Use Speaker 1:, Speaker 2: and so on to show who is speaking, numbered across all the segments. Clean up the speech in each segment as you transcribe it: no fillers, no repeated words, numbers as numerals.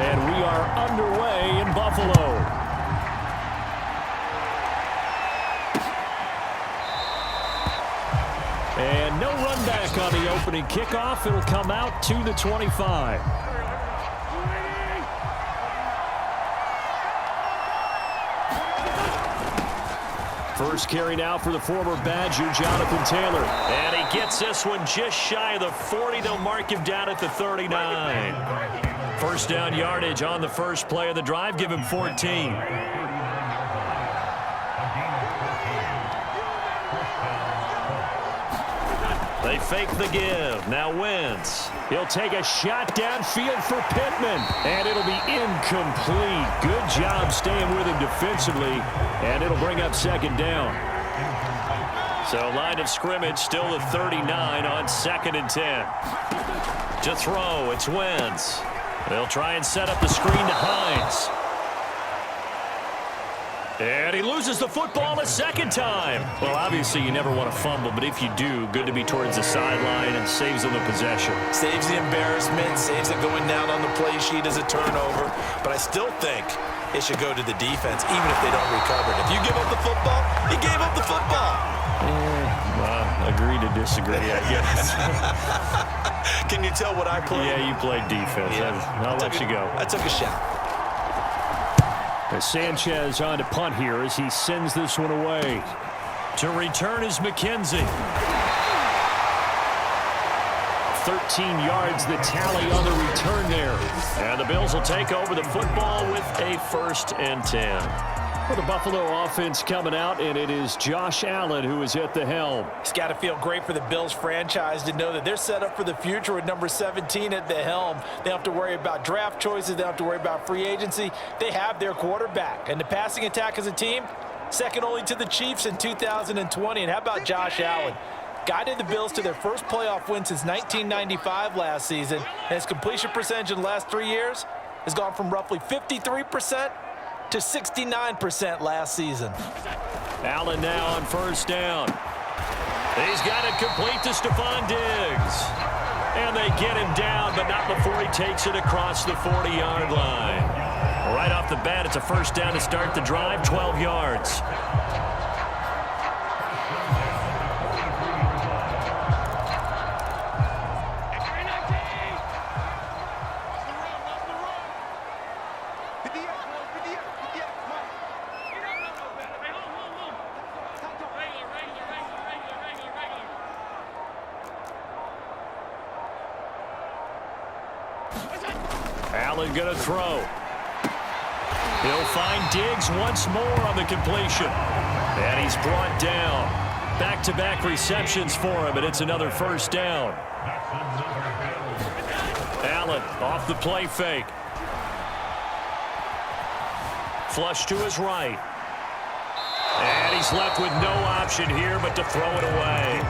Speaker 1: And we are underway in Buffalo. And no run back on the opening kickoff. It'll come out to the 25. First carry now for the former Badger, Jonathan Taylor. And he gets this one just shy of the 40. They'll mark him down at the 39. First down yardage on the first play of the drive. Give him 14. They fake the give. Now Wentz. He'll take a shot downfield for Pittman. And it'll be incomplete. Good job staying with him defensively. And it'll bring up second down. So line of scrimmage still the 39 on 2nd and 10. To throw, it's Wentz. They'll try and set up the screen to Hines. And he loses the football a second time. Well, obviously you never want to fumble, but if you do, good to be towards the sideline and saves them the possession.
Speaker 2: Saves the embarrassment, saves it going down on the play sheet as a turnover. But I still think it should go to the defense, even if they don't recover it. If you give up the football, you gave up the football.
Speaker 1: Agree to disagree, I guess.
Speaker 2: Can you tell what I played?
Speaker 1: Yeah, you played defense. Yeah. I'll let you go.
Speaker 2: I took a shot.
Speaker 1: As Sanchez on to punt here as he sends this one away. To return is Mckenzie. 13 yards the tally on the return there. And the Bills will take over the football with a 1st and 10. For the Buffalo offense coming out, and it is Josh Allen who is at the helm.
Speaker 3: It's got to feel great for the Bills franchise to know that they're set up for the future with number 17 at the helm. They don't have to worry about draft choices. They don't have to worry about free agency. They have their quarterback. And the passing attack as a team, second only to the Chiefs in 2020. And how about Josh Allen? Guided the Bills to their first playoff win since 1995 last season. And his completion percentage in the last 3 years has gone from roughly 53% to 69% last season.
Speaker 1: Allen now on first down. He's got it complete to Stephon Diggs. And they get him down, but not before he takes it across the 40-yard line. Right off the bat, it's a first down to start the drive, 12 yards. Allen going to throw. He'll find Diggs once more on the completion. And he's brought down. Back-to-back receptions for him, and it's another first down. Allen off the play fake. Flush to his right. And he's left with no option here but to throw it away.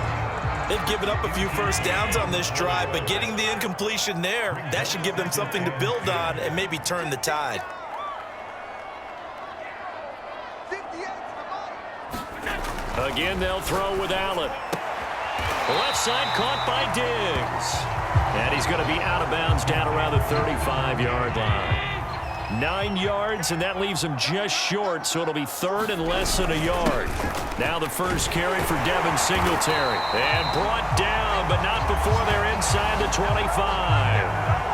Speaker 2: They've given up a few first downs on this drive, but getting the incompletion there, that should give them something to build on and maybe turn the tide.
Speaker 1: Again, they'll throw with Allen. Left side caught by Diggs. And he's going to be out of bounds down around the 35-yard line. 9 yards, and that leaves him just short, so it'll be third and less than a yard. Now the first carry for Devin Singletary. And brought down, but not before they're inside the 25.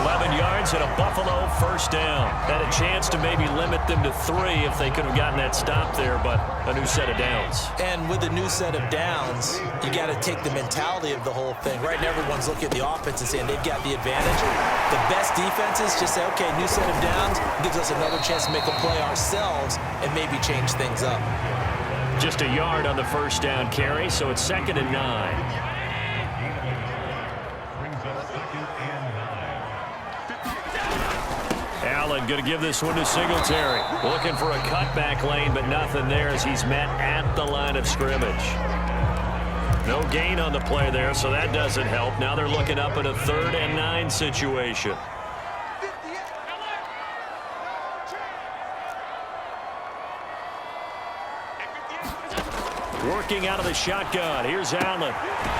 Speaker 1: 11 yards and a Buffalo first down. Had a chance to maybe limit them to 3 if they could have gotten that stop there, but a new set of downs.
Speaker 3: And with a new set of downs, you got to take the mentality of the whole thing. Right now, everyone's looking at the offense and saying they've got the advantage. The best defenses just say, okay, new set of downs gives us another chance to make a play ourselves and maybe change things up.
Speaker 1: Just a yard on the first down carry, so it's 2nd and 9. Allen going to give this one to Singletary. Looking for a cutback lane, but nothing there as he's met at the line of scrimmage. No gain on the play there, so that doesn't help. Now they're looking up at a 3rd and 9 situation. Working out of the shotgun. Here's Allen.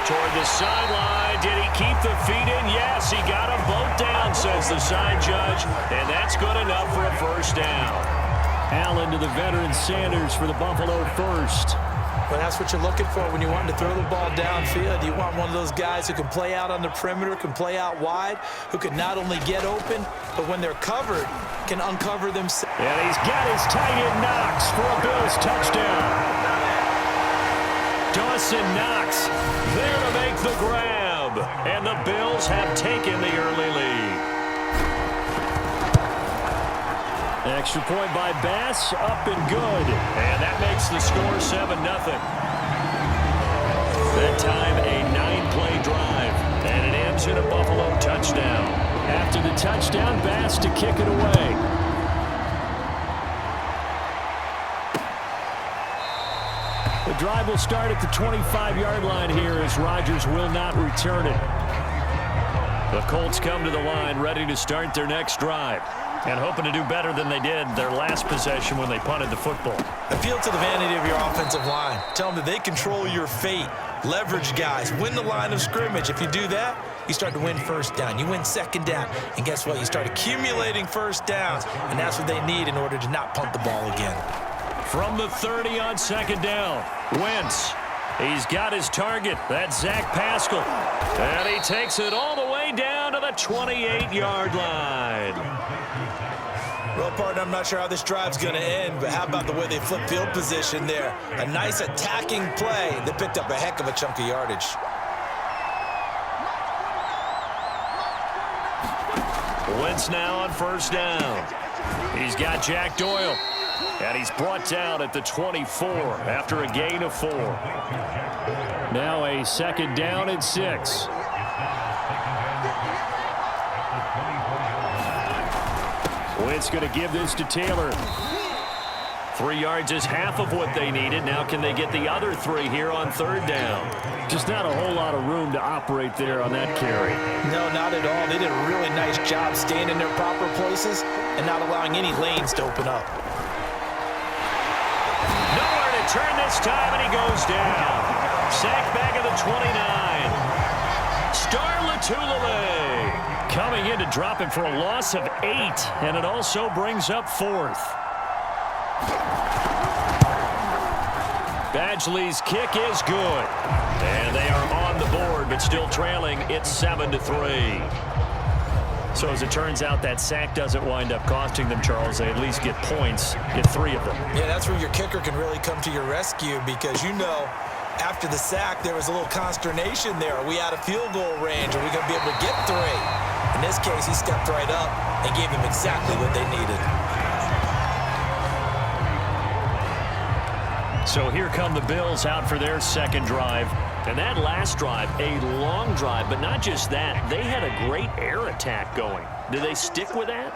Speaker 1: Toward the sideline. Did he keep the feet in? Yes, he got them both down, says says the side judge, and that's good enough for a first down. Allen to the veteran Sanders for the Buffalo first.
Speaker 3: Well, that's what you're looking for when you want to throw the ball downfield. You want one of those guys who can play out on the perimeter, can play out wide, who can not only get open, but when they're covered, can uncover themselves.
Speaker 1: And he's got his tight end Knox for a Bills touchdown. Dawson Knox there to make the grab. And the Bills have taken the early lead. Extra point by Bass, up and good. And that makes the score 7-0. That time, a 9-play drive. And it ends in a Buffalo touchdown. After the touchdown, Bass to kick it away. The drive will start at the 25-yard line here as Rodgers will not return it. The Colts come to the line ready to start their next drive. And hoping to do better than they did their last possession when they punted the football.
Speaker 2: Appeal to the vanity of your offensive line. Tell them that they control your fate. Leverage guys. Win the line of scrimmage. If you do that, you start to win first down. You win second down. And guess what? You start accumulating first downs. And that's what they need in order to not punt the ball again.
Speaker 1: From the 30 on second down, Wentz. He's got his target. That's Zach Pascal. And he takes it all the way down to the 28-yard line.
Speaker 2: Well, partner, I'm not sure how this drive's going to end, but how about the way they flip field position there? A nice attacking play that picked up a heck of a chunk of yardage.
Speaker 1: Wentz now on first down. He's got Jack Doyle. And he's brought down at the 24 after a gain of 4. Now a second down and 6. Wentz going to give this to Taylor. 3 yards is half of what they needed. Now can they get the other 3 here on third down? Just not a whole lot of room to operate there on that carry.
Speaker 3: No, not at all. They did a really nice job staying in their proper places and not allowing any lanes to open up.
Speaker 1: Turn this time, and he goes down. Sacked back at the 29. Star Latulippe coming in to drop him for a loss of 8, and it also brings up 4th. Badgley's kick is good. And they are on the board, but still trailing. It's 7-3. So as it turns out, that sack doesn't wind up costing them, Charles. They at least get points, get 3 of them.
Speaker 2: Yeah, that's where your kicker can really come to your rescue because, you know, after the sack, there was a little consternation there. Are we out of field goal range? Are we going to be able to get 3? In this case, he stepped right up and gave them exactly what they needed.
Speaker 1: So here come the Bills out for their second drive. And that last drive, a long drive, but not just that. They had a great air attack going. Do they stick with that?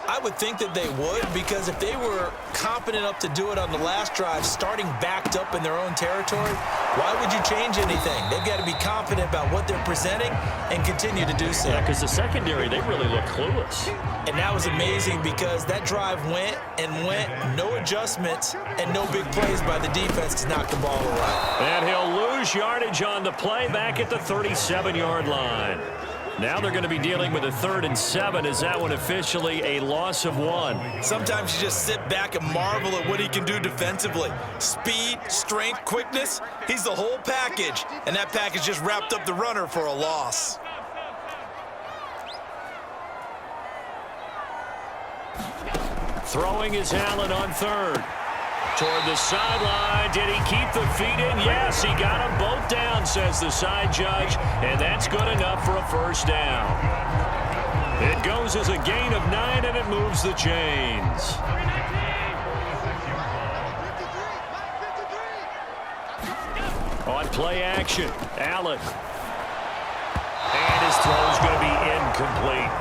Speaker 2: I would think that they would, because if they were competent enough to do it on the last drive, starting backed up in their own territory, why would you change anything? They've got to be confident about what they're presenting and continue to do so.
Speaker 1: Yeah, because the secondary, they really look clueless.
Speaker 2: And that was amazing because that drive went and went, no adjustments, and no big plays by the defense to knock the ball away.
Speaker 1: And he'll lose yardage on the play back at the 37-yard line. Now they're going to be dealing with a 3rd and 7. Is that one officially a loss of 1?
Speaker 2: Sometimes you just sit back and marvel at what he can do defensively. Speed, strength, quickness, he's the whole package. And that package just wrapped up the runner for a loss.
Speaker 1: Throwing is Allen on 3rd. Toward the sideline. Did he keep the feet in? Yes, he got them both down, says the side judge. And that's good enough for a first down. It goes as a gain of 9, and it moves the chains. On play action, Allen. And his throw's going to be incomplete.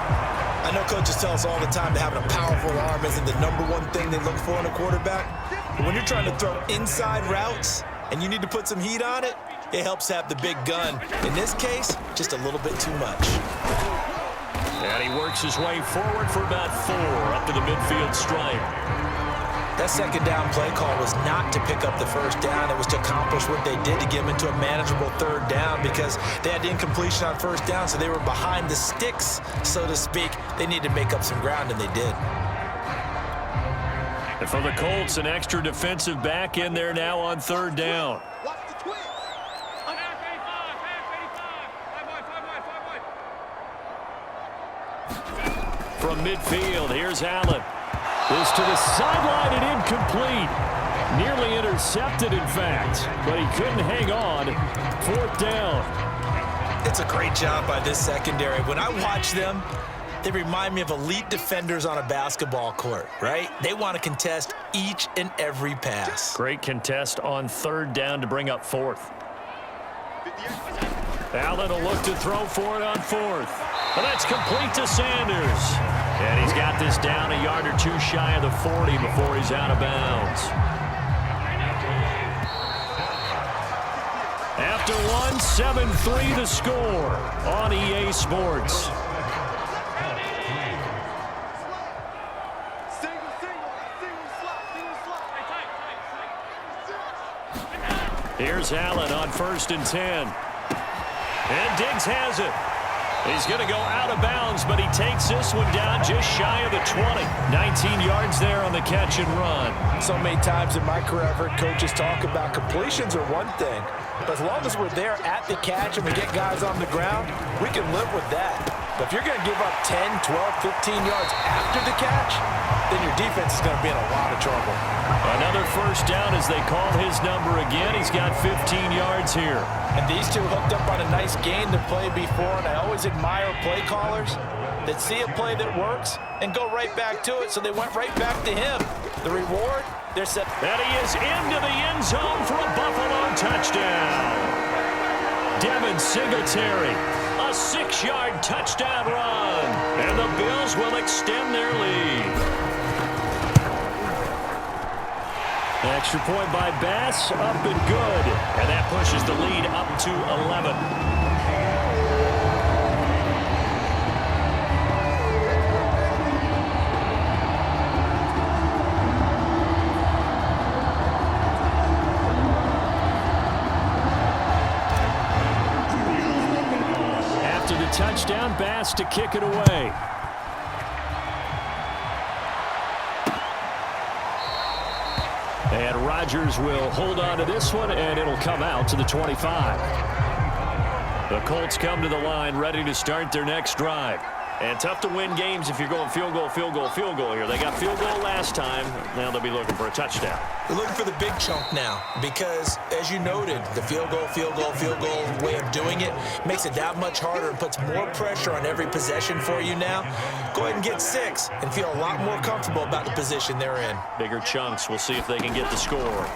Speaker 2: I know coaches tell us all the time that having a powerful arm isn't the #1 thing they look for in a quarterback. But when you're trying to throw inside routes and you need to put some heat on it, it helps have the big gun. In this case, just a little bit too much.
Speaker 1: And he works his way forward for about 4 up to the midfield stripe.
Speaker 2: That second down play call was not to pick up the first down. It was to accomplish what they did to get them into a manageable third down because they had the incompletion on first down, so they were behind the sticks, so to speak. They needed to make up some ground, and they did.
Speaker 1: And for the Colts, an extra defensive back in there now on third down. From midfield, here's Allen. This to the sideline and incomplete. Nearly intercepted, in fact, but he couldn't hang on. Fourth down.
Speaker 2: It's a great job by this secondary. When I watch them, they remind me of elite defenders on a basketball court, right? They want to contest each and every pass.
Speaker 1: Great contest on third down to bring up fourth. Allen will look to throw for it on fourth. Well, that's complete to Sanders. And he's got this down a yard or two shy of the 40 before he's out of bounds. After one, 7-3 the score on EA Sports. Here's Allen on 1st and 10. And Diggs has it. He's going to go out of bounds, but he takes this one down just shy of the 20. 19 yards there on the catch and run.
Speaker 3: So many times in my career, I've heard coaches talk about completions are one thing. But as long as we're there at the catch and we get guys on the ground, we can live with that. But if you're going to give up 10, 12, 15 yards after the catch, then your defense is going to be in a lot of trouble.
Speaker 1: Another first down as they call his number again. He's got 15 yards here.
Speaker 3: And these two hooked up on a nice gain the play before, and I always admire play callers that see a play that works and go right back to it, so they went right back to him. The reward, they're set.
Speaker 1: And he is into the end zone for a Buffalo touchdown. Devin Singletary, a 6-yard touchdown run, and the Bills will extend their lead. Extra point by Bass, up and good. And that pushes the lead up to 11. After the touchdown, Bass to kick it away. And Rodgers will hold on to this one, and it'll come out to the 25. The Colts come to the line ready to start their next drive. And tough to win games if you're going field goal, field goal, field goal here. They got field goal last time. Now they'll be looking for a touchdown.
Speaker 2: They're looking for the big chunk now because, as you noted, the field goal way of doing it makes it that much harder and puts more pressure on every possession for you now. Go ahead and get 6 and feel a lot more comfortable about the position they're in.
Speaker 1: Bigger chunks. We'll see if they can get the score.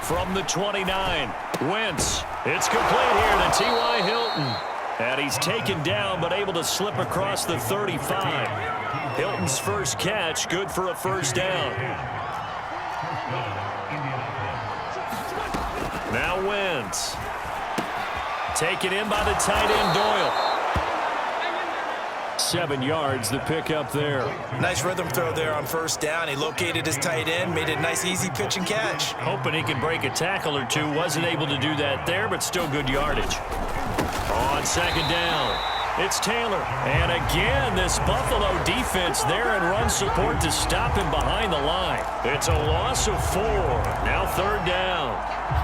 Speaker 1: From the 29, Wentz. It's complete here to T.Y. Hilton. And he's taken down, but able to slip across the 35. Hilton's first catch, good for a first down. Now Wentz. Taken in by the tight end Doyle. 7 yards, the pickup there.
Speaker 2: Nice rhythm throw there on first down. He located his tight end, made it a nice, easy pitch and catch.
Speaker 1: Hoping he can break a tackle or two. Wasn't able to do that there, but still good yardage. On second down, it's Taylor. And again, this Buffalo defense there in run support to stop him behind the line. It's a loss of 4. Now third down.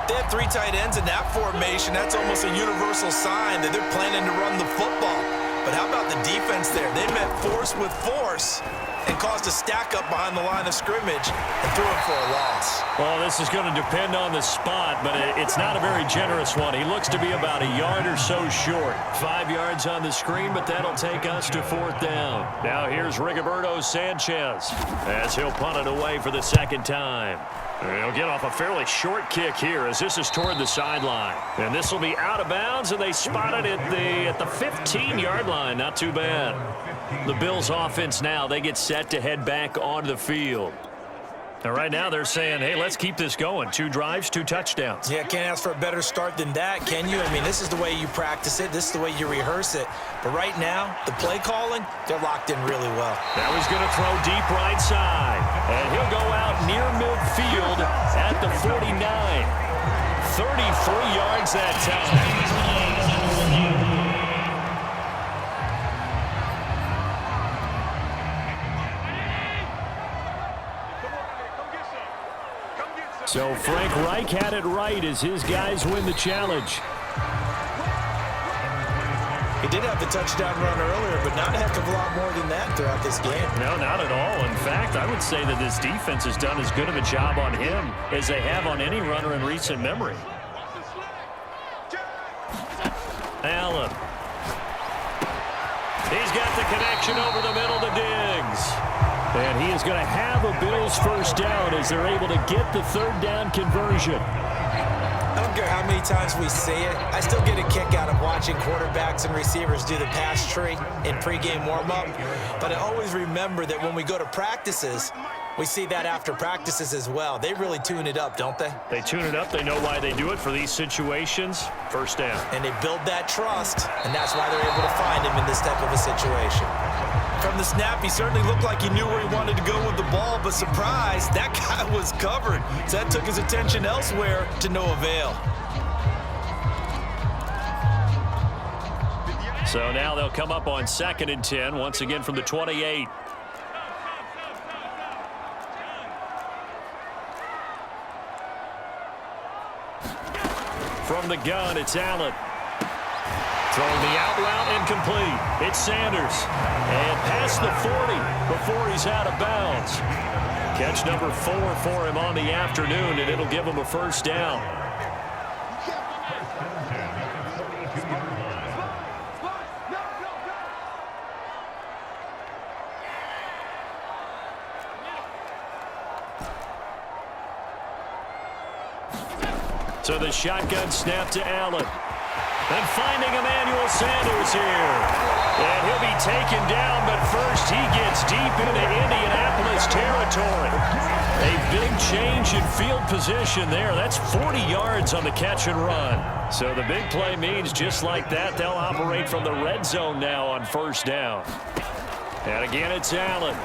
Speaker 2: They have 3 tight ends in that formation. That's almost a universal sign that they're planning to run the football. But how about the defense there? They met force with force and caused a stack up behind the line of scrimmage and threw him for a loss.
Speaker 1: Well, this is going to depend on the spot, but it's not a very generous one. He looks to be about a yard or so short. 5 yards on the screen, but that'll take us to fourth down. Now here's Rigoberto Sanchez as he'll punt it away for the second time. He'll get off a fairly short kick here as this is toward the sideline. And this will be out of bounds, and they spot it at the 15-yard line. Not too bad. The Bills offense now, they get set to head back onto the field. And right now they're saying, hey, let's keep this going. 2 drives, 2 touchdowns.
Speaker 2: Yeah, can't ask for a better start than that, can you? I mean, this is the way you practice it. This is the way you rehearse it. But right now, the play calling, they're locked in really well.
Speaker 1: Now he's going to throw deep right side. And he'll go out near midfield at the 49. 33 yards that time. So Frank Reich had it right as his guys win the challenge.
Speaker 2: He did have the touchdown run earlier, but not a heck of a lot more than that throughout this game.
Speaker 1: No, not at all. In fact, I would say that this defense has done as good of a job on him as they have on any runner in recent memory. Allen. He's got the connection over the middle to Diggs. And he is going to have a Bills first down as they're able to get the 3rd down conversion.
Speaker 2: I don't care how many times we see it. I still get a kick out of watching quarterbacks and receivers do the pass tree in pregame warm-up. But I always remember that when we go to practices, we see that after practices as well. They really tune it up, don't they?
Speaker 1: They tune it up. They know why they do it for these situations. First down.
Speaker 2: And they build that trust, and that's why they're able to find him in this type of a situation. From the snap, he certainly looked like he knew where he wanted to go with the ball, but surprise, that guy was covered. So that took his attention elsewhere to no avail.
Speaker 1: So now they'll come up on 2nd and 10, once again from the 28. From the gun, it's Allen. Throwing the out route incomplete. It's Sanders. And past the 40 before he's out of bounds. Catch number 4 for him on the afternoon, and it'll give him a first down. So the shotgun snap to Allen. And finding Emmanuel Sanders here. And he'll be taken down, but first he gets deep into Indianapolis territory. A big change in field position there. That's 40 yards on the catch and run. So the big play means just like that, they'll operate from the red zone now on first down. And again, it's Allen.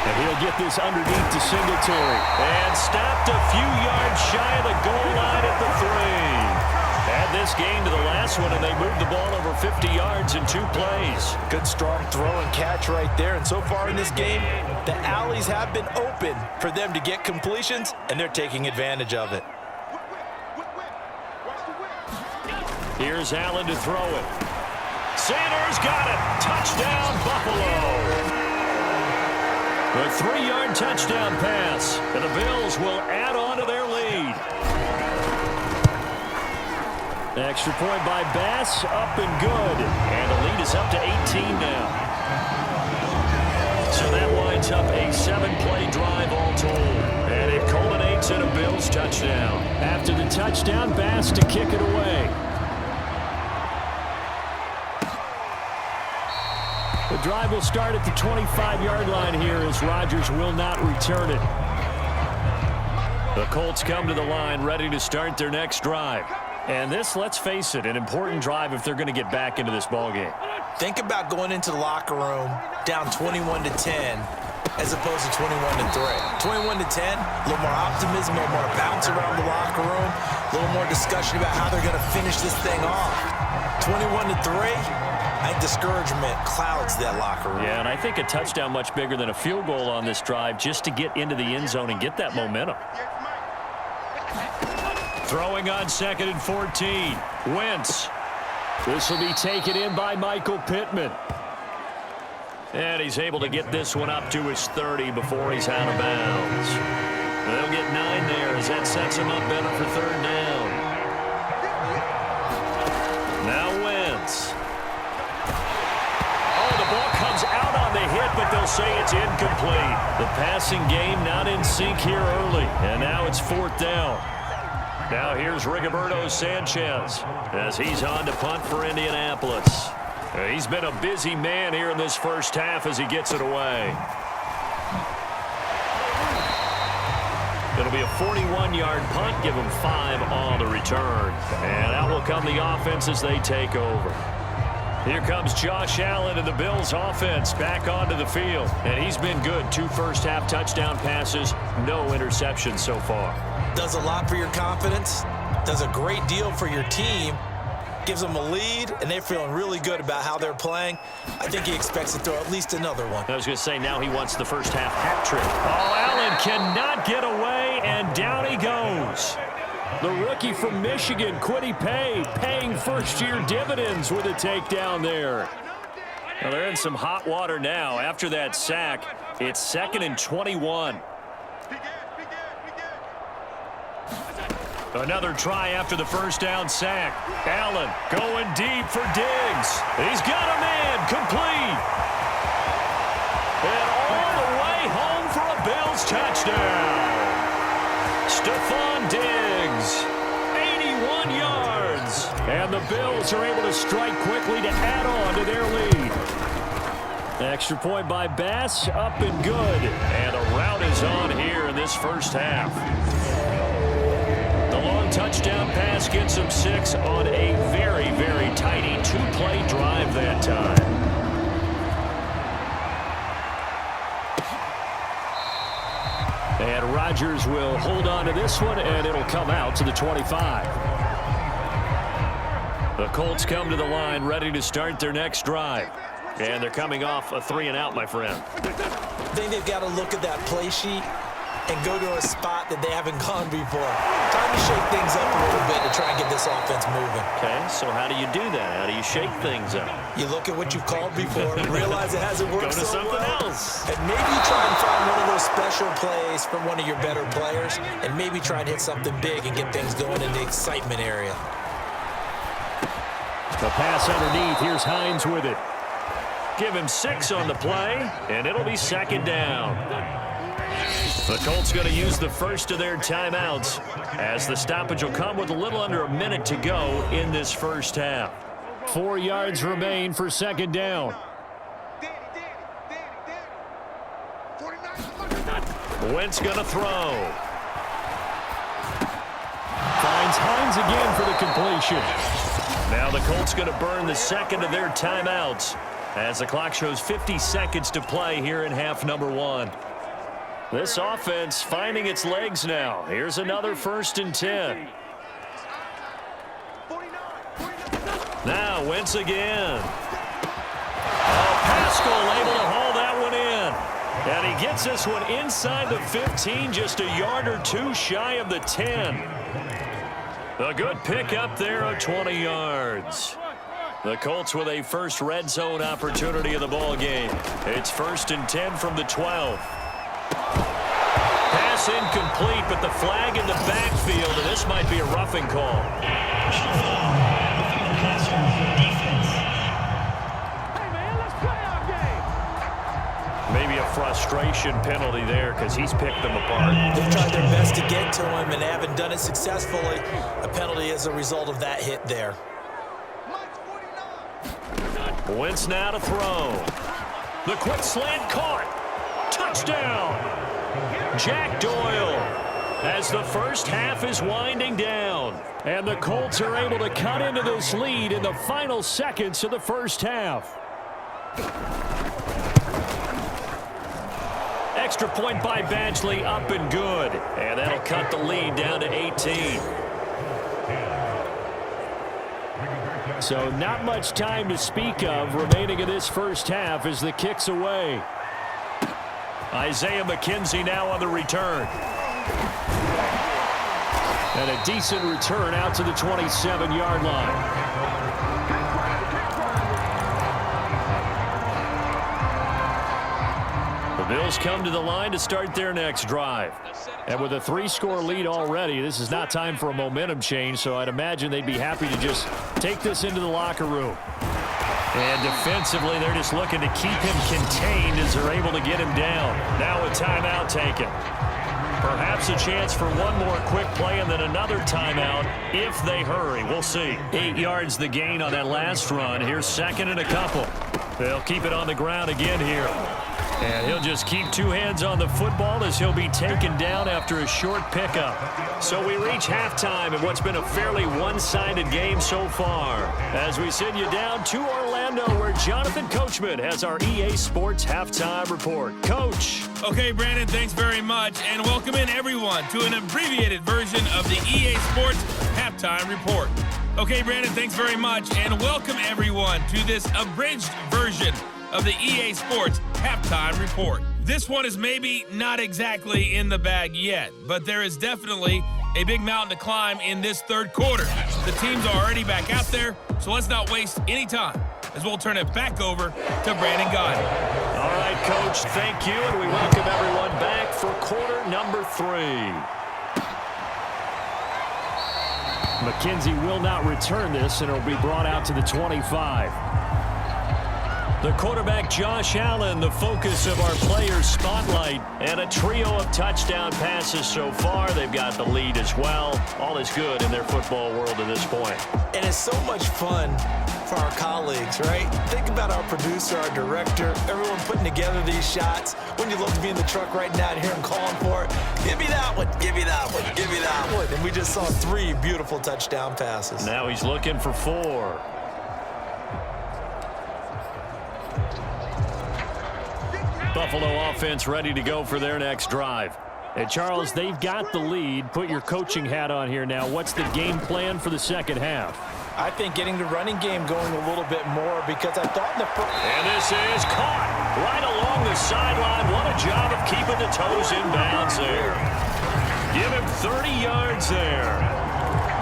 Speaker 1: And he'll get this underneath to Singletary. And stopped a few yards shy of the goal line at the 3. Add this game to the last one, and they moved the ball over 50 yards in 2 plays.
Speaker 3: Good, strong throw and catch right there. And so far in this game, the alleys have been open for them to get completions, and they're taking advantage of it.
Speaker 1: Here's Allen to throw it. Sanders got it. Touchdown, Buffalo. A 3-yard touchdown pass, and the Bills will add on to their lead. Extra point by Bass, up and good. And the lead is up to 18 now. So that winds up a 7-play drive all told. And it culminates in a Bills touchdown. After the touchdown, Bass to kick it away. The drive will start at the 25-yard line here as Rodgers will not return it. The Colts come to the line ready to start their next drive. And this, let's face it, an important drive if they're going to get back into this ballgame.
Speaker 2: Think about going into the locker room down 21-10 as opposed to 21-3. 21-10, a little more optimism, a little more bounce around the locker room, a little more discussion about how they're going to finish this thing off. 21-3. I think discouragement clouds that locker room.
Speaker 1: Yeah, and I think a touchdown much bigger than a field goal on this drive just to get into the end zone and get that momentum. Throwing on 2nd and 14. Wentz. This will be taken in by Michael Pittman. And he's able to get this one up to his 30 before he's out of bounds. They'll get 9 there as that sets him up better for 3rd down. Now Wentz. The ball comes out on the hit, but they'll say it's incomplete. The passing game not in sync here early, and now it's 4th down. Now here's Rigoberto Sanchez as he's on to punt for Indianapolis. He's been a busy man here in this first half as he gets it away. It'll be a 41-yard punt, give them 5 on the return. And out will come the offense as they take over. Here comes Josh Allen and the Bills offense back onto the field. And he's been good. 2 first-half touchdown passes, no interceptions so far.
Speaker 2: Does a lot for your confidence, does a great deal for your team, gives them a lead, and they're feeling really good about how they're playing. I think he expects to throw at least another one.
Speaker 1: I was going to say, now he wants the first-half hat trick. Oh, Allen cannot get away, and down he goes. The rookie from Michigan, Kwity Paye, paying first-year dividends with a takedown there. Well, they're in some hot water now. After that sack, it's 2nd and 21. Another try after the first down sack. Allen going deep for Diggs. He's got a man complete. And all the way home for a Bills touchdown. Stephon Diggs, 81 yards. And the Bills are able to strike quickly to add on to their lead. Extra point by Bass, up and good. And a rout is on here in this first half. Touchdown pass gets him 6 on a very, very tidy 2-play drive that time. And Rodgers will hold on to this one, and it'll come out to the 25. The Colts come to the line ready to start their next drive. And they're coming off a 3-and-out, my friend.
Speaker 2: I think they've got to look at that play sheet and go to a spot that they haven't gone before. Time to shake things up a little bit to try and get this offense moving.
Speaker 1: Okay, so how do you do that? How do you shake things up?
Speaker 2: You look at what you've called before and realize it hasn't worked
Speaker 1: so
Speaker 2: well.
Speaker 1: Else.
Speaker 2: And maybe you try and find one of those special plays from one of your better players and maybe try and hit something big and get things going in the excitement area.
Speaker 1: The pass underneath. Here's Hines with it. Give him 6 on the play, and it'll be 2nd down. The Colts going to use the first of their timeouts as the stoppage will come with a little under a minute to go in this first half. 4 yards remain for 2nd down. Wentz going to throw. Finds Hines again for the completion. Now the Colts going to burn the 2nd of their timeouts as the clock shows 50 seconds to play here in half number 1. This offense finding its legs now. Here's another 1st and 10. Now Wentz again. Oh, Pascal able to haul that one in. And he gets this one inside the 15, just a yard or 2 shy of the 10. A good pick up there of 20 yards. The Colts with a first red zone opportunity in the ball game. It's 1st and 10 from the 12. Pass incomplete, but the flag in the backfield, and this might be a roughing call. Maybe a frustration penalty there because he's picked them apart.
Speaker 2: They've tried their best to get to him and haven't done it successfully. A penalty as a result of that hit there.
Speaker 1: Wentz now to throw. The quick slant caught. Touchdown. Jack Doyle as the first half is winding down. And the Colts are able to cut into this lead in the final seconds of the first half. Extra point by Badgley, up and good. And that'll cut the lead down to 18. So not much time to speak of remaining in this first half as the kick's away. Isaiah Mckenzie now on the return. And a decent return out to the 27-yard line. The Bills come to the line to start their next drive. And with a 3-score lead already, this is not time for a momentum change, so I'd imagine they'd be happy to just take this into the locker room. And defensively, they're just looking to keep him contained as they're able to get him down. Now a timeout taken. Perhaps a chance for one more quick play and then another timeout if they hurry. We'll see. 8 yards the gain on that last run. Here's 2nd and a couple. They'll keep it on the ground again here. And he'll just keep two hands on the football as he'll be taken down after a short pickup. So we reach halftime in what's been a fairly one-sided game so far. As we send you down to Orlando, where Jonathan Coachman has our EA Sports Halftime Report. Coach.
Speaker 4: Okay, Brandon, thanks very much. And welcome in, everyone, to an abbreviated version of the EA Sports Halftime Report. Okay, Brandon, thanks very much. And welcome, everyone, to this abridged version of the EA Sports Halftime Report. This one is maybe not exactly in the bag yet, but there is definitely a big mountain to climb in this third quarter. The teams are already back out there, so let's not waste any time as we'll turn it back over to Brandon Gaudin.
Speaker 1: All right, Coach, thank you, and we welcome everyone back for quarter number 3. Mckenzie will not return this, and it'll be brought out to the 25. The quarterback, Josh Allen, the focus of our players' spotlight, and a trio of touchdown passes so far. They've got the lead as well. All is good in their football world at this point.
Speaker 2: And it's so much fun for our colleagues, right? Think about our producer, our director, everyone putting together these shots. Wouldn't you love to be in the truck right now and hear him calling for it? Give me that one, give me that one, give me that one. And we just saw 3 beautiful touchdown passes.
Speaker 1: Now he's looking for 4. Buffalo offense ready to go for their next drive. And Charles, they've got the lead. Put your coaching hat on here now. What's the game plan for the second half?
Speaker 3: I think getting the running game going a little bit more, because I thought in the first...
Speaker 1: And this is caught right along the sideline. What a job of keeping the toes in bounds there. Give him 30 yards there.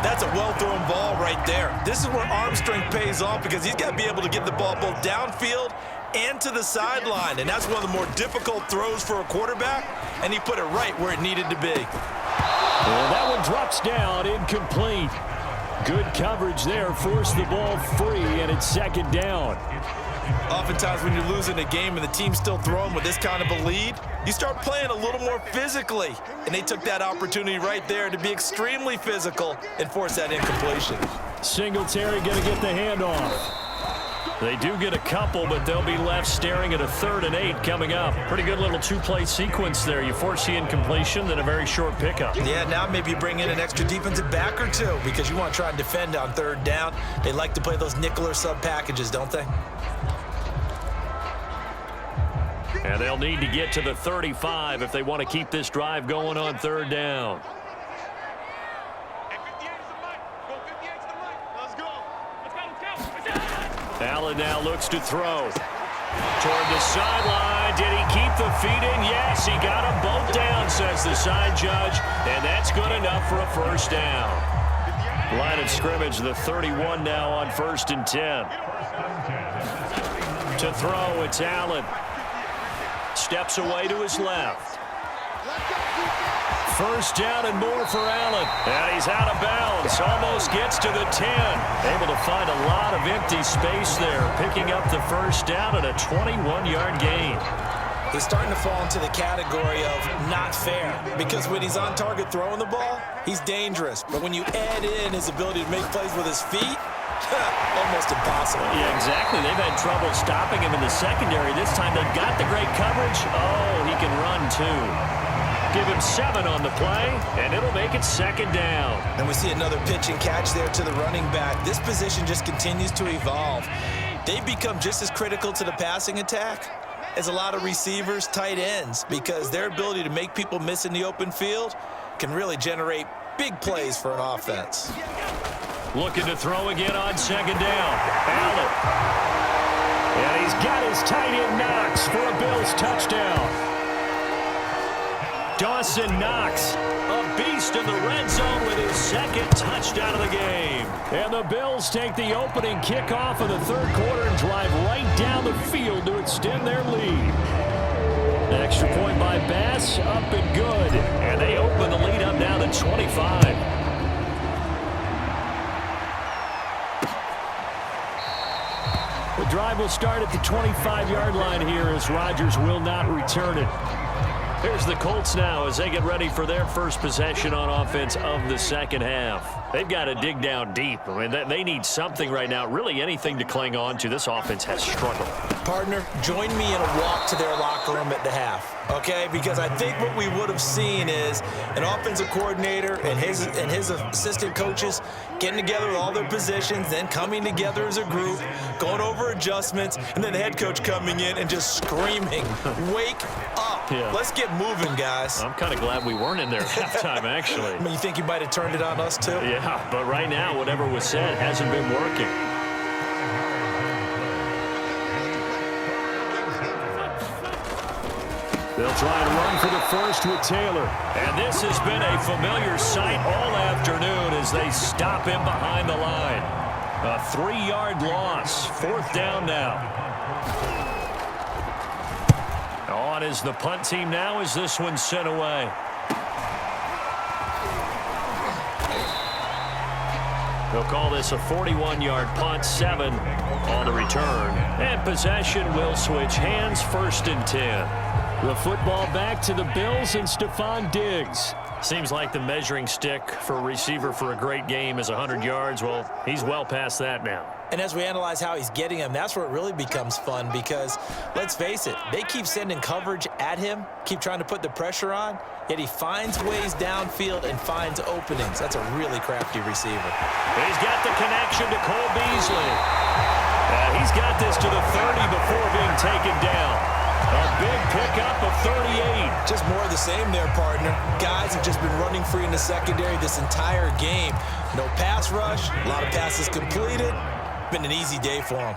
Speaker 2: That's a well-thrown ball right there. This is where arm strength pays off, because he's got to be able to get the ball both downfield and to the sideline, and that's one of the more difficult throws for a quarterback, and he put it right where it needed to be.
Speaker 1: Well, that one drops down, incomplete. Good coverage there, forced the ball free, and it's second down.
Speaker 2: Oftentimes when you're losing a game and the team's still throwing with this kind of a lead, you start playing a little more physically, and they took that opportunity right there to be extremely physical and force that incompletion.
Speaker 1: Singletary going to get the handoff. They do get a couple, but they'll be left staring at a 3rd and 8 coming up. Pretty good little 2-play sequence there. You force the incompletion, then a very short pickup.
Speaker 2: Yeah, now maybe you bring in an extra defensive back or 2 because you want to try and defend on 3rd down. They like to play those nickel or sub packages, don't they?
Speaker 1: And they'll need to get to the 35 if they want to keep this drive going on 3rd down. Allen now looks to throw. Toward the sideline. Did he keep the feet in? Yes, he got them both down, says the side judge. And that's good enough for a first down. Line of scrimmage, the 31 now on 1st and 10. To throw, it's Allen. Steps away to his left. First down and more for Allen. And he's out of bounds. Almost gets to the 10. Able to find a lot of empty space there. Picking up the first down at a 21-yard gain.
Speaker 2: He's starting to fall into the category of not fair, because when he's on target throwing the ball, he's dangerous. But when you add in his ability to make plays with his feet, almost impossible.
Speaker 1: Yeah, exactly. They've had trouble stopping him in the secondary. This time they've got the great coverage. Oh, he can run too. Give him 7 on the play, and it'll make it second down.
Speaker 2: And we see another pitch and catch there to the running back. This position just continues to evolve. They've become just as critical to the passing attack as a lot of receivers, tight ends, because their ability to make people miss in the open field can really generate big plays for an offense.
Speaker 1: Looking to throw again on second down. Allen. And he's got his tight end Knox for a Bills touchdown. Dawson Knox, a beast in the red zone with his 2nd touchdown of the game. And the Bills take the opening kickoff of the 3rd quarter and drive right down the field to extend their lead. Extra point by Bass, up and good. And they open the lead up now to 25. The drive will start at the 25-yard line here as Rodgers will not return it. Here's the Colts now as they get ready for their first possession on offense of the second half. They've got to dig down deep. I mean, they need something right now, really anything to cling on to. This offense has struggled.
Speaker 2: Partner, join me in a walk to their locker room at the half, okay? Because I think what we would have seen is an offensive coordinator and his assistant coaches getting together with all their positions, then coming together as a group, going over adjustments, and then the head coach coming in and just screaming, "Wake up.
Speaker 1: Yeah.
Speaker 2: Let's get moving, guys."
Speaker 1: I'm kind of glad we weren't in there at halftime, actually.
Speaker 2: I mean, you think you might have turned it on us, too?
Speaker 1: Yeah, but right now, whatever was said hasn't been working. They'll try and run for the first with Taylor. And this has been a familiar sight all afternoon as they stop him behind the line. A 3-yard loss. 4th down now. On is the punt team now as this one's sent away. They'll call this a 41-yard punt, 7 on the return. And possession will switch hands, 1st and 10. The football back to the Bills and Stephon Diggs. Seems like the measuring stick for a receiver for a great game is 100 yards. Well, he's well past that now.
Speaker 2: And as we analyze how he's getting them, that's where it really becomes fun because, let's face it, they keep sending coverage at him, keep trying to put the pressure on, yet he finds ways downfield and finds openings. That's a really crafty receiver.
Speaker 1: He's got the connection to Cole Beasley. He's got this to the 30 before being taken down. A big pickup of 38.
Speaker 2: Just more of the same there, partner. Guys have just been running free in the secondary this entire game. No pass rush, a lot of passes completed. Been an easy day for them.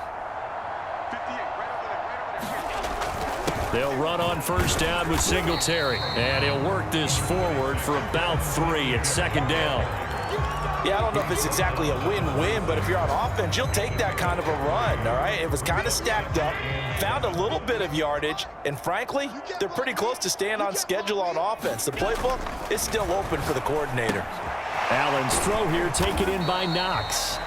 Speaker 1: They'll run on 1st down with Singletary. And he'll work this forward for about 3 at 2nd down.
Speaker 3: Yeah, I don't know if it's exactly a win-win, but if you're on offense, you'll take that kind of a run, all right? It was kind of stacked up, found a little bit of yardage, and frankly, they're pretty close to staying on schedule on offense. The playbook is still open for the coordinator.
Speaker 1: Allen's throw here taken in by Knox.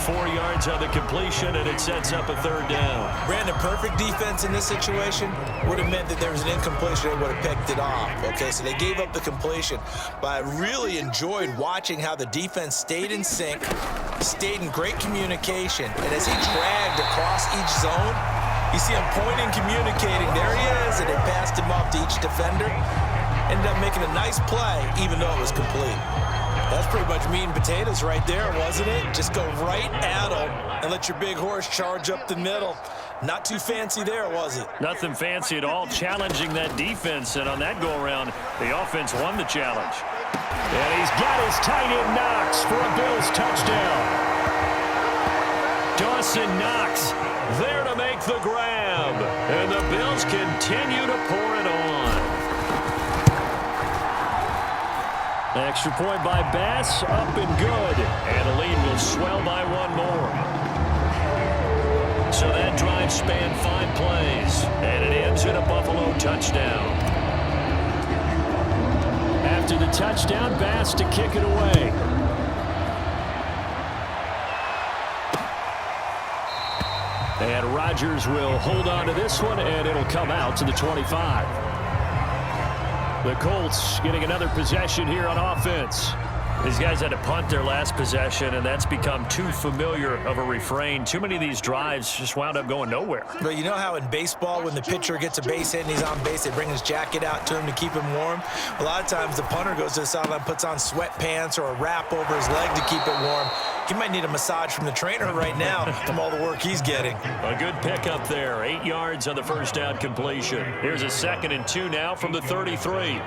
Speaker 1: 4 yards on the completion, and it sets up a 3rd down.
Speaker 2: Brandon, perfect defense in this situation would have meant that there was an incompletion. They would have picked it off. Okay, so they gave up the completion. But I really enjoyed watching how the defense stayed in sync, stayed in great communication. And as he dragged across each zone, you see him pointing, communicating. There he is, and they passed him off to each defender. Ended up making a nice play, even though it was complete. That's pretty much meat and potatoes right there, wasn't it? Just go right at them and let your big horse charge up the middle. Not too fancy there, was it?
Speaker 1: Nothing fancy at all, challenging that defense. And on that go-around, the offense won the challenge. And he's got his tight end Knox for a Bills touchdown. Dawson Knox there to make the grab. And the Bills continue to pour it on. Extra point by Bass, up and good. And the lead will swell by 1 more. So that drive spanned 5 plays, and it ends in a Buffalo touchdown. After the touchdown, Bass to kick it away. And Rodgers will hold on to this one, and it'll come out to the 25. The Colts getting another possession here on offense. These guys had to punt their last possession, and that's become too familiar of a refrain. Too many of these drives just wound up going nowhere.
Speaker 2: But you know how in baseball, when the pitcher gets a base hit and he's on base, they bring his jacket out to him to keep him warm? A lot of times the punter goes to the sideline, puts on sweatpants or a wrap over his leg to keep it warm. He might need a massage from the trainer right now from all the work he's getting.
Speaker 1: A good pickup there. 8 yards on the 1st down completion. Here's a 2nd and 2 now from the 33.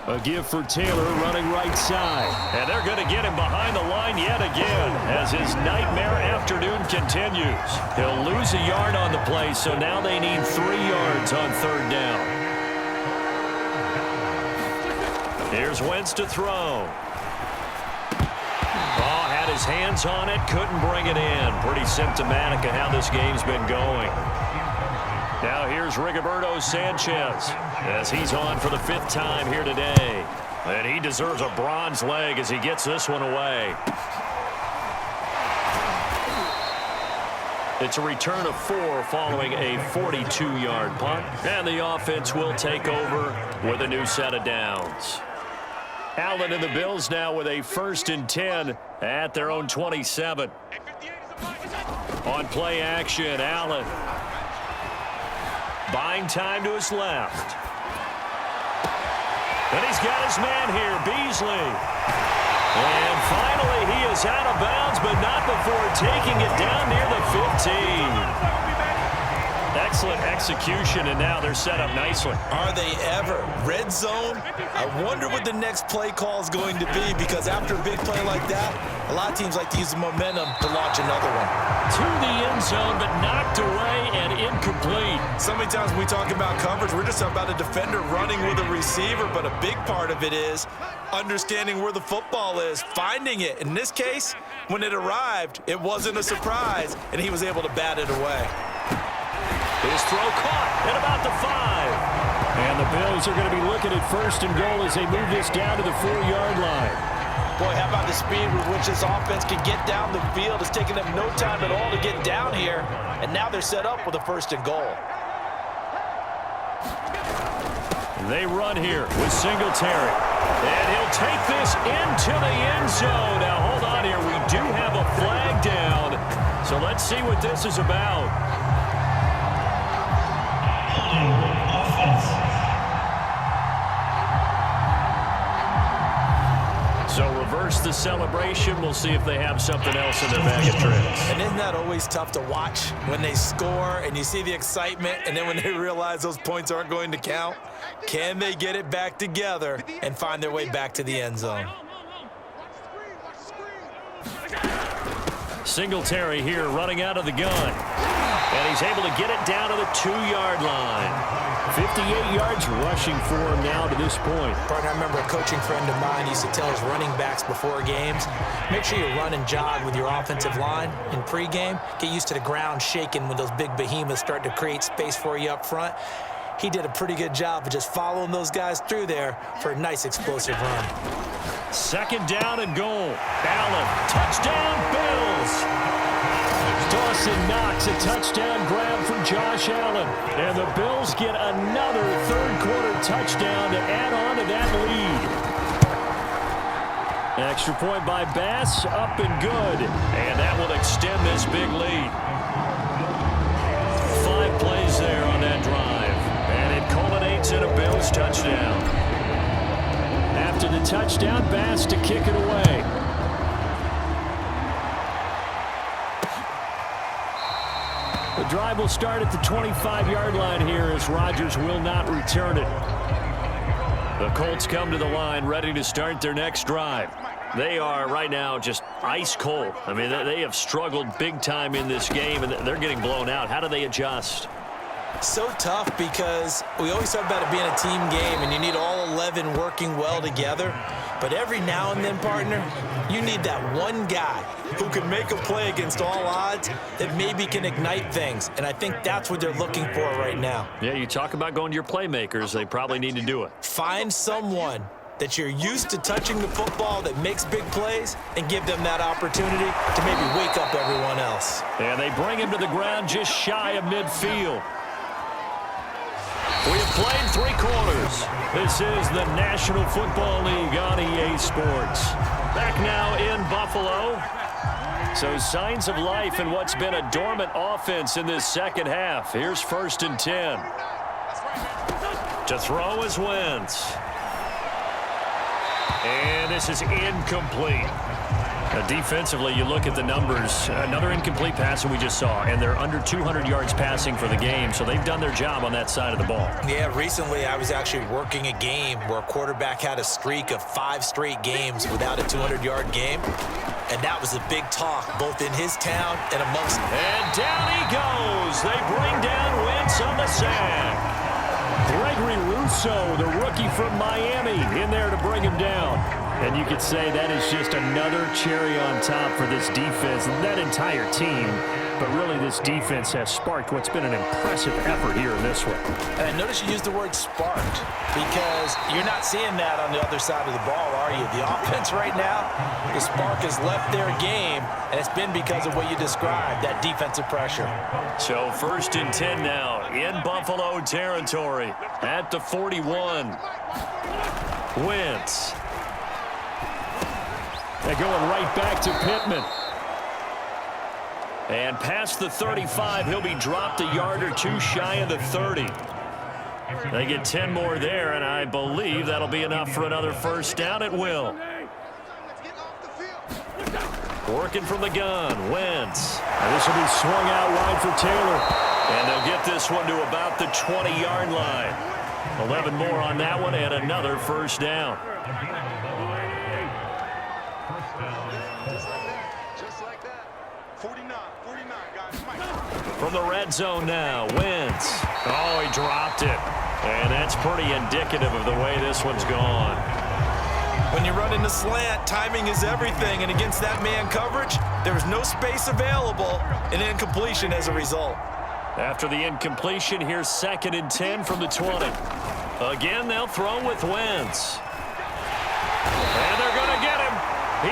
Speaker 1: A give for Taylor running right side. And they're going to get him behind the line yet again as his nightmare afternoon continues. He'll lose a yard on the play, so now they need 3 yards on 3rd down. Here's Wentz to throw. Oh, had his hands on it, couldn't bring it in. Pretty symptomatic of how this game's been going. Now here's Rigoberto Sanchez as he's on for the 5th time here today. And he deserves a bronze leg as he gets this one away. It's a return of 4 following a 42-yard punt. And the offense will take over with a new set of downs. Allen and the Bills now with a 1st and 10 at their own 27. On play action, Allen buying time to his left. And he's got his man here, Beasley. And finally, he is out of bounds, but not before taking it down near the 15. Excellent execution, and now they're set up nicely.
Speaker 2: Are they ever? Red zone? I wonder what the next play call is going to be, because after a big play like that, a lot of teams like to use the momentum to launch another one.
Speaker 1: To the end zone, but knocked away and incomplete.
Speaker 2: So many times when we talk about coverage, we're just talking about a defender running with a receiver, but a big part of it is understanding where the football is, finding it. In this case, when it arrived, it wasn't a surprise, and he was able to bat it away.
Speaker 1: His throw caught at about the 5. And the Bills are going to be looking at 1st and goal as they move this down to the 4-yard line.
Speaker 3: Boy, how about the speed with which this offense can get down the field? It's taking them no time at all to get down here. And now they're set up with a 1st and goal.
Speaker 1: They run here with Singletary. And he'll take this into the end zone. Now, hold on here. We do have a flag down. So let's see what this is about. So reverse the celebration. We'll see if they have something else in their bag of tricks.
Speaker 2: And isn't that always tough to watch when they score and you see the excitement, and then when they realize those points aren't going to count? Can they get it back together and find their way back to the end zone?
Speaker 1: Singletary here running out of the gun. And he's able to get it down to the 2-yard line. 58 yards rushing for him now to this point.
Speaker 2: Partner, I remember a coaching friend of mine used to tell his running backs before games, make sure you run and jog with your offensive line in pregame. Get used to the ground shaking when those big behemoths start to create space for you up front. He did a pretty good job of just following those guys through there for a nice explosive run.
Speaker 1: 2nd down and goal. Allen, touchdown Bills. Dawson Knox, a touchdown grab from Josh Allen. And the Bills get another 3rd-quarter touchdown to add on to that lead. Extra point by Bass, up and good. And that will extend this big lead. 5 plays there on that drive. And it culminates in a Bills touchdown. After the touchdown, Bass to kick it away. The drive will start at the 25-yard line here as Rodgers will not return it. The Colts come to the line ready to start their next drive. They are right now just ice cold. I mean, they have struggled big time in this game, and they're getting blown out. How do they adjust?
Speaker 2: So tough, because we always talk about it being a team game and you need all 11 working well together. But every now and then, partner, you need that one guy who can make a play against all odds that maybe can ignite things. And I think that's what they're looking for right now.
Speaker 1: Yeah, you talk about going to your playmakers. They probably need to do it.
Speaker 2: Find someone that you're used to touching the football that makes big plays and give them that opportunity to maybe wake up everyone else.
Speaker 1: And they bring him to the ground just shy of midfield. We've played 3 quarters. This is the National Football League on EA Sports. Back now in Buffalo. So signs of life in what's been a dormant offense in this second half. Here's 1st and 10. To throw is Wentz. And this is incomplete. Defensively, you look at the numbers. Another incomplete pass that we just saw, and they're under 200 yards passing for the game, so they've done their job on that side of the ball.
Speaker 2: Yeah, recently I was actually working a game where a quarterback had a streak of 5 straight games without a 200-yard game, and that was a big talk both in his town and amongst them.
Speaker 1: And down he goes. They bring down Wentz on the sack. Gregory Rousseau, the rookie from Miami, in there to bring him down. And you could say that is just another cherry on top for this defense and that entire team. But really, this defense has sparked what's been an impressive effort here in this one.
Speaker 3: And notice you used the word sparked, because you're not seeing that on the other side of the ball, are you? The offense right now, the spark has left their game, and it's been because of what you described, that defensive pressure.
Speaker 1: So 1st and 10 now in Buffalo territory at the 41. Wentz And going right back to Pittman. And past the 35, he'll be dropped a yard or two shy of the 30. They get 10 more there, and I believe that'll be enough for another first down. It will. Working from the gun, Wentz.
Speaker 5: And this will be swung out wide for Taylor.
Speaker 1: And they'll get this one to about the 20-yard line. 11 more on that one, and another first down.
Speaker 6: Just like that. 49, guys.
Speaker 1: From the red zone now, Wentz. Oh, he dropped it. And that's pretty indicative of the way this one's gone.
Speaker 2: When you run in the slant, timing is everything, and against that man coverage, there was no space available, and incompletion as a result.
Speaker 1: After the incompletion, here's 2nd and 10 from the 20. Again, they'll throw with Wentz. And they're going to get him.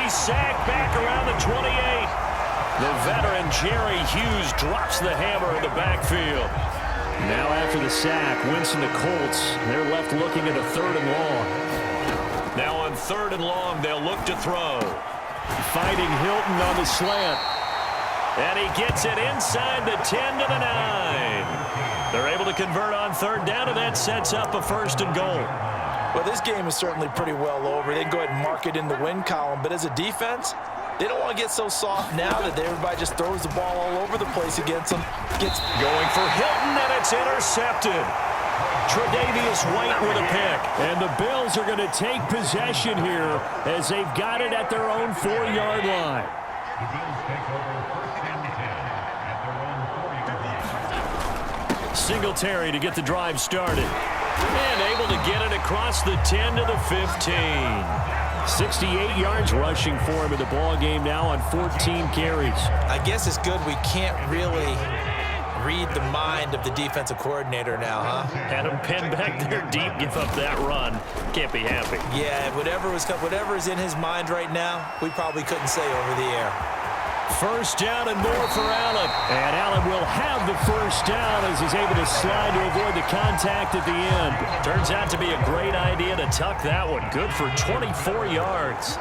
Speaker 1: He's sacked back around the 28. The veteran Jerry Hughes drops the hammer in the backfield.
Speaker 5: Now after the sack, Wentz and the Colts, they're left looking at a 3rd and long.
Speaker 1: Now on 3rd and long, they'll look to throw.
Speaker 5: Fighting Hilton on the slant.
Speaker 1: And he gets it inside the 10 to the 9. They're able to convert on 3rd down, and that sets up a 1st and goal.
Speaker 3: Well, this game is certainly pretty well over. They can go ahead and mark it in the win column, but as a defense, they don't want to get so soft now that everybody just throws the ball all over the place against them.
Speaker 1: Going for Hilton, and it's intercepted. Tre'Davious White with a pick.
Speaker 5: And the Bills are going to take possession here as they've got it at their own 4-yard line.
Speaker 1: Singletary to get the drive started. And able to get it across the 10 to the 15.
Speaker 5: 68 yards rushing for him in the ball game now on 14 carries.
Speaker 2: I guess it's good we can't really read the mind of the defensive coordinator now, huh?
Speaker 1: Had him pinned back there deep, give up that run. Can't be happy.
Speaker 2: Yeah, whatever is in his mind right now, we probably couldn't say over the air.
Speaker 1: 1st down and more for Allen.
Speaker 5: And Allen will have the 1st down as he's able to slide to avoid the contact at the end.
Speaker 1: Turns out to be a great idea to tuck that one. Good for 24 yards.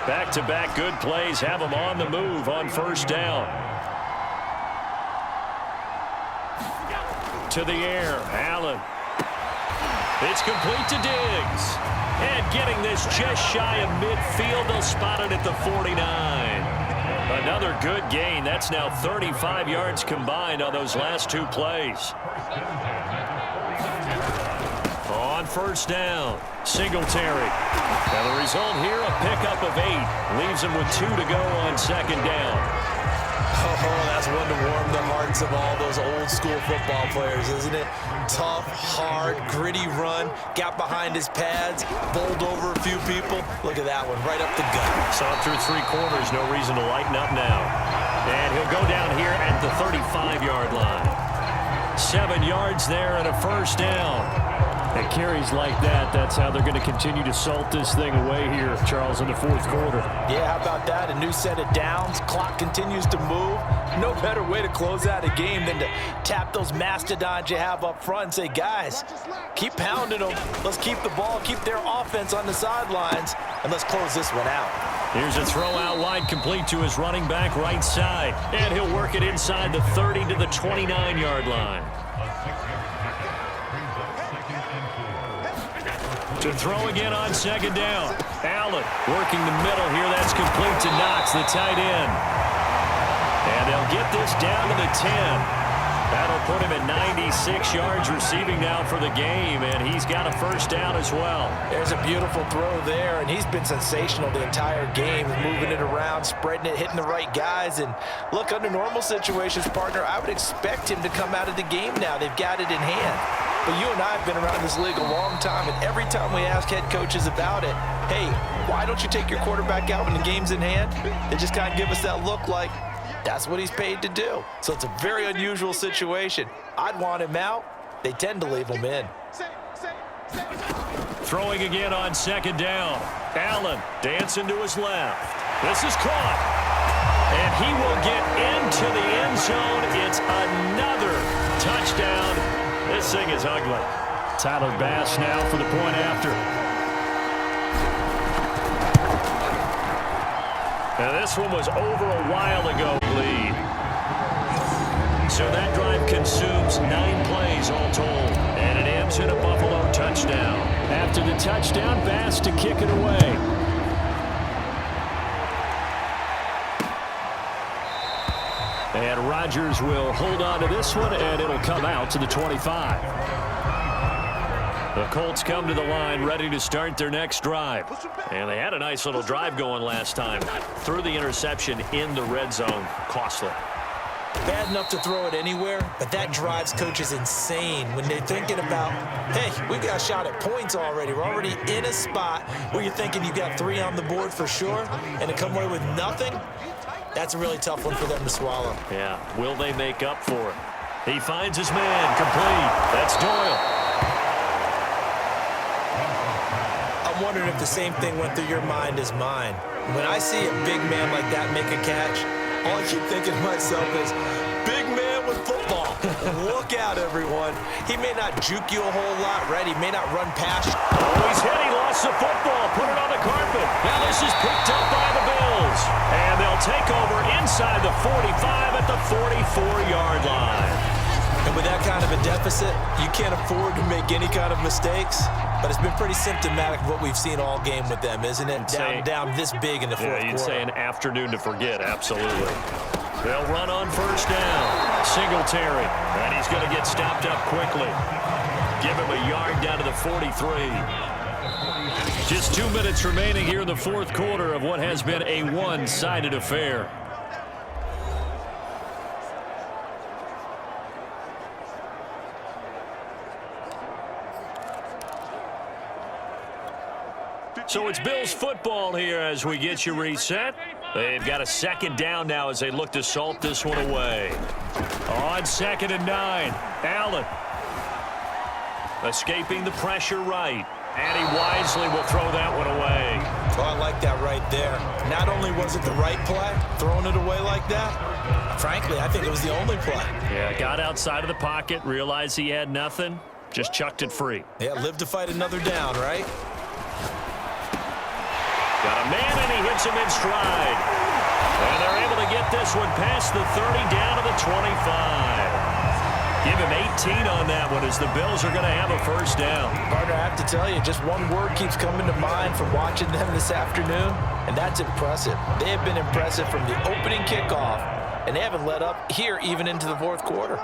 Speaker 1: Back-to-back good plays have him on the move on 1st down. To the air, Allen. It's complete to Diggs. And getting this just shy of midfield, they'll spot it at the 49. Another good gain. That's now 35 yards combined on those last 2 plays. On 1st down, Singletary. And the result here, a pickup of 8. Leaves him with 2 to go on 2nd down.
Speaker 2: Oh, that's one to warm the hearts of all those old school football players, isn't it? Tough, hard, gritty run, got behind his pads, bowled over a few people. Look at that one, right up the gut.
Speaker 1: Saw it through 3 quarters, no reason to lighten up now. And he'll go down here at the 35-yard line. 7 yards there and a 1st down.
Speaker 5: And carries like that, that's how they're going to continue to salt this thing away here, Charles, in the 4th quarter.
Speaker 3: Yeah, how about that? A new set of downs. Clock continues to move. No better way to close out a game than to tap those mastodons you have up front and say, guys, keep pounding them. Let's keep the ball, keep their offense on the sidelines, and let's close this one out.
Speaker 1: Here's a throw out wide, complete to his running back right side. And he'll work it inside the 30 to the 29-yard line. To throw again on 2nd down. Allen working the middle here. That's complete to Knox, the tight end. And they'll get this down to the 10. That'll put him at 96 yards receiving now for the game, and he's got a 1st down as well.
Speaker 3: There's a beautiful throw there, and he's been sensational the entire game, moving it around, spreading it, hitting the right guys. And look, under normal situations, partner, I would expect him to come out of the game now. They've got it in hand. But you and I have been around this league a long time, and every time we ask head coaches about it, hey, why don't you take your quarterback out when the game's in hand? They just kind of give us that look like, that's what he's paid to do. So it's a very unusual situation. I'd want him out. They tend to leave him in.
Speaker 1: Throwing again on 2nd down. Allen dancing to his left. This is caught. And he will get into the end zone. It's another touchdown. This thing is ugly.
Speaker 5: Tyler Bass now for the point after.
Speaker 1: Now this one was over a while ago. Lead. So that drive consumes 9 plays all told. And it ends in a Buffalo touchdown.
Speaker 5: After the touchdown, Bass to kick it away. And Rodgers will hold on to this one, and it'll come out to the 25. The Colts come to the line ready to start their next drive. And they had a nice little drive going last time. Threw the interception in the red zone. Costly.
Speaker 2: Bad enough to throw it anywhere, but that drives coaches insane when they're thinking about, hey, we got a shot at points already. We're already in a spot where you're thinking you got 3 on the board for sure, and to come away with nothing, that's a really tough one for them to swallow.
Speaker 1: Yeah, will they make up for it? He finds his man, complete. That's Doyle.
Speaker 2: I'm wondering if the same thing went through your mind as mine. When I see a big man like that make a catch, all I keep thinking to myself is, big man with football. Look out, everyone. He may not juke you a whole lot, right? He may not run past you.
Speaker 1: Oh, he's hit. He lost the football. Put it on the carpet. Now this is picked up by the Bills. And they'll take over inside the 45 at the 44-yard line.
Speaker 2: And with that kind of a deficit, you can't afford to make any kind of mistakes. But it's been pretty symptomatic of what we've seen all game with them, isn't it? Down this big in the fourth quarter.
Speaker 1: You'd say an afternoon to forget, absolutely. They'll run on first down. Singletary. And he's going to get stopped up quickly. Give him a yard down to the 43. Just 2 minutes remaining here in the fourth quarter of what has been a one-sided affair. So it's Bills football here as we get you reset. They've got a second down now as they look to salt this one away. On 2nd and 9, Allen. Escaping the pressure right. And he wisely will throw that one away.
Speaker 2: Oh, I like that right there. Not only was it the right play, throwing it away like that, frankly, I think it was the only play.
Speaker 1: Yeah, got outside of the pocket, realized he had nothing, just chucked it free.
Speaker 2: Yeah, live to fight another down, right?
Speaker 1: Got a man, and he hits him in stride. And they're able to get this one past the 30 down to the 25. Give him 18 on that one as the Bills are going to have a first down.
Speaker 3: Partner, I have to tell you, just one word keeps coming to mind from watching them this afternoon, and that's impressive. They have been impressive from the opening kickoff, and they haven't let up here even into the fourth quarter.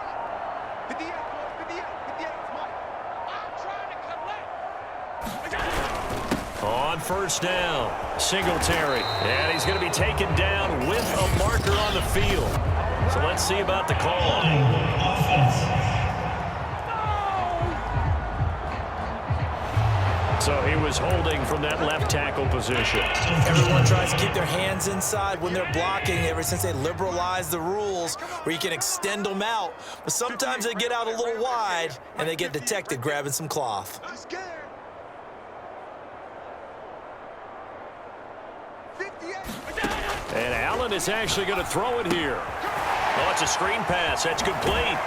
Speaker 1: On first down, Singletary. And he's going to be taken down with a marker on the field. So let's see about the call. So he was holding from that left tackle position.
Speaker 2: Everyone tries to keep their hands inside when they're blocking ever since they liberalized the rules where you can extend them out. But sometimes they get out a little wide and they get detected grabbing some cloth.
Speaker 1: And Allen is actually going to throw it here. Oh, it's a screen pass. That's complete.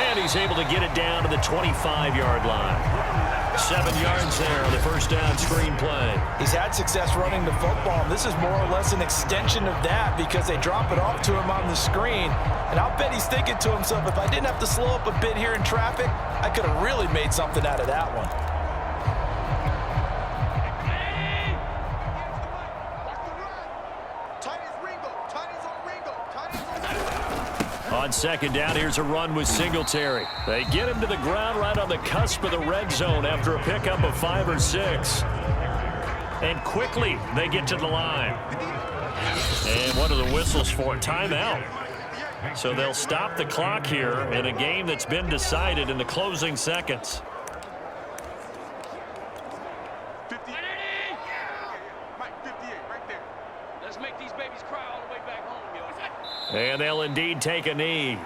Speaker 1: And he's able to get it down to the 25-yard line. 7 yards there on the first down screen play.
Speaker 3: He's had success running the football, and this is more or less an extension of that because they drop it off to him on the screen. And I'll bet he's thinking to himself, if I didn't have to slow up a bit here in traffic, I could have really made something out of that one.
Speaker 1: On second down, here's a run with Singletary. They get him to the ground right on the cusp of the red zone after a pickup of 5 or 6. And quickly, they get to the line. And what are the whistles for? Timeout. So they'll stop the clock here in a game that's been decided in the closing seconds. And they'll indeed take a knee.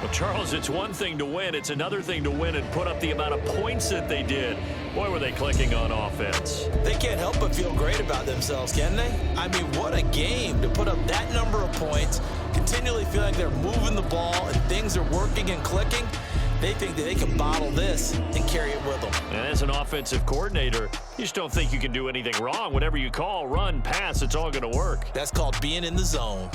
Speaker 1: Well, Charles, it's one thing to win. It's another thing to win and put up the amount of points that they did. Boy, were they clicking on offense.
Speaker 2: They can't help but feel great about themselves, can they? I mean, what a game to put up that number of points, continually feeling like they're moving the ball and things are working and clicking. They think that they can bottle this and carry it with them.
Speaker 5: And as an offensive coordinator, you just don't think you can do anything wrong. Whatever you call, run, pass, it's all going to work.
Speaker 2: That's called being in the zone.